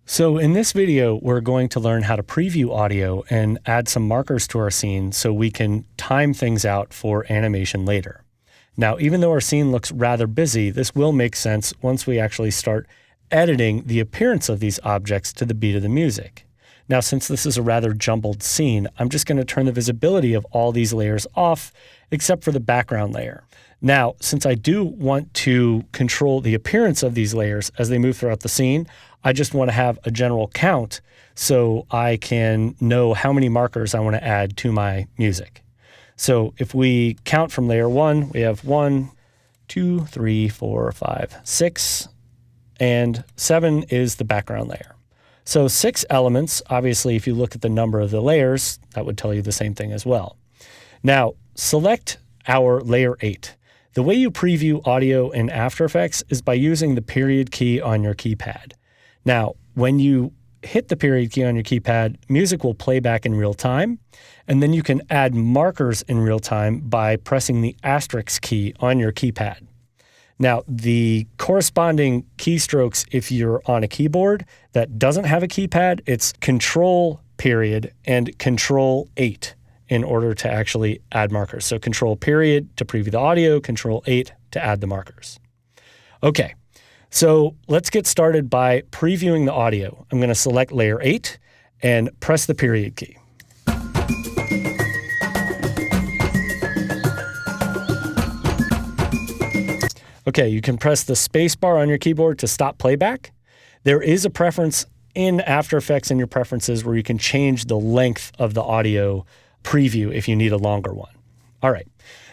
So in this video, we're going to learn how to preview audio and add some markers to our scene so we can time things out for animation later. Now, even though our scene looks rather busy, this will make sense once we actually start editing the appearance of these objects to the beat of the music. Now, since this is a rather jumbled scene, I'm just going to turn the visibility of all these layers off, except for the background layer. Now, since I do want to control the appearance of these layers as they move throughout the scene, I just want to have a general count so I can know how many markers I want to add to my music. So if we count from layer 1, we have 1, 2, 3, 4, 5, 6, and 7 is the background layer. So 6 elements, obviously if you look at the number of the layers, that would tell you the same thing as well. Now, select our layer 8. The way you preview audio in After Effects is by using the period key on your keypad. Now, when you hit the period key on your keypad, music will play back in real time, and then you can add markers in real time by pressing the asterisk key on your keypad. Now, the corresponding keystrokes, if you're on a keyboard that doesn't have a keypad, it's Control period and Control 8 in order to actually add markers. So Control period to preview the audio, Control 8 to add the markers. Okay. So let's get started by previewing the audio. I'm going to select layer 8 and press the period key. Okay, you can press the space bar on your keyboard to stop playback. There is a preference in After Effects in your preferences where you can change the length of the audio preview if you need a longer one. All right.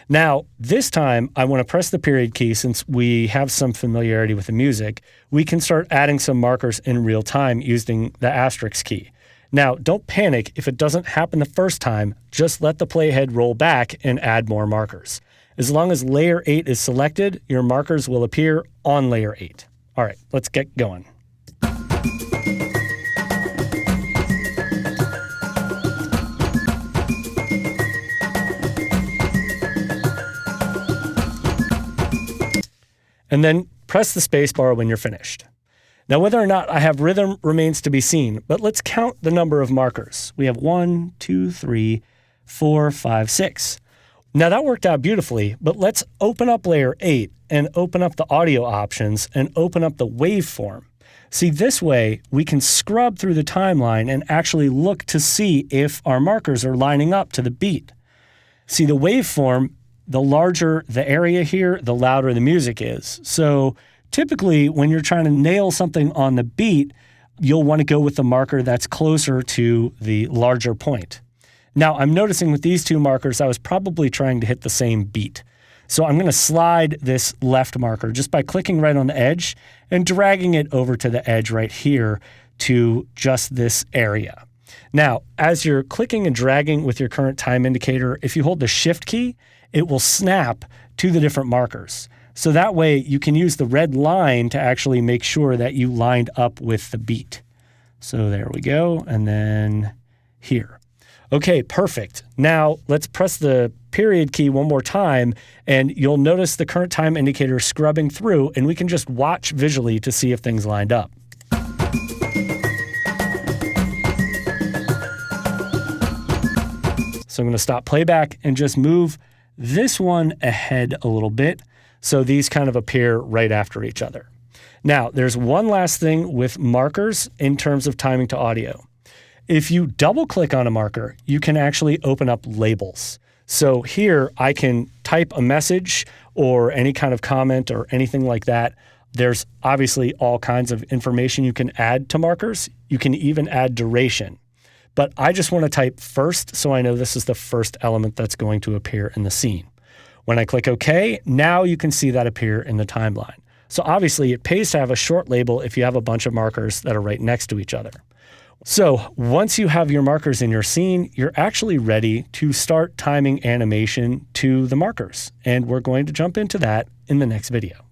Now, this time, I want to press the period key since we have some familiarity with the music. We can start adding some markers in real time using the asterisk key. Now, don't panic if it doesn't happen the first time. Just let the playhead roll back and add more markers. As long as layer 8 is selected, your markers will appear on layer 8. All right, let's get going. And then press the space bar when you're finished. Now, whether or not I have rhythm remains to be seen, but let's count the number of markers. We have 1, 2, 3, 4, 5, 6. Now that worked out beautifully, but let's open up layer 8 and open up the audio options and open up the waveform. See, this way we can scrub through the timeline and actually look to see if our markers are lining up to the beat. See, the waveform, the larger the area here, the louder the music is. So typically when you're trying to nail something on the beat, you'll want to go with the marker that's closer to the larger point. Now I'm noticing with these two markers, I was probably trying to hit the same beat. So I'm going to slide this left marker just by clicking right on the edge and dragging it over to the edge right here to just this area. Now, as you're clicking and dragging with your current time indicator, if you hold the Shift key, it will snap to the different markers. So that way you can use the red line to actually make sure that you lined up with the beat. So there we go. And then here. Okay, perfect. Now let's press the period key one more time and you'll notice the current time indicator scrubbing through and we can just watch visually to see if things lined up. So I'm going to stop playback and just move this one ahead a little bit so these kind of appear right after each other. Now, there's one last thing with markers in terms of timing to audio. If you double click on a marker, you can actually open up labels. So here I can type a message or any kind of comment or anything like that. There's obviously all kinds of information you can add to markers. You can even add duration. But I just want to type first so I know this is the first element that's going to appear in the scene. When I click OK, now you can see that appear in the timeline. So obviously it pays to have a short label if you have a bunch of markers that are right next to each other. So once you have your markers in your scene, you're actually ready to start timing animation to the markers. And we're going to jump into that in the next video.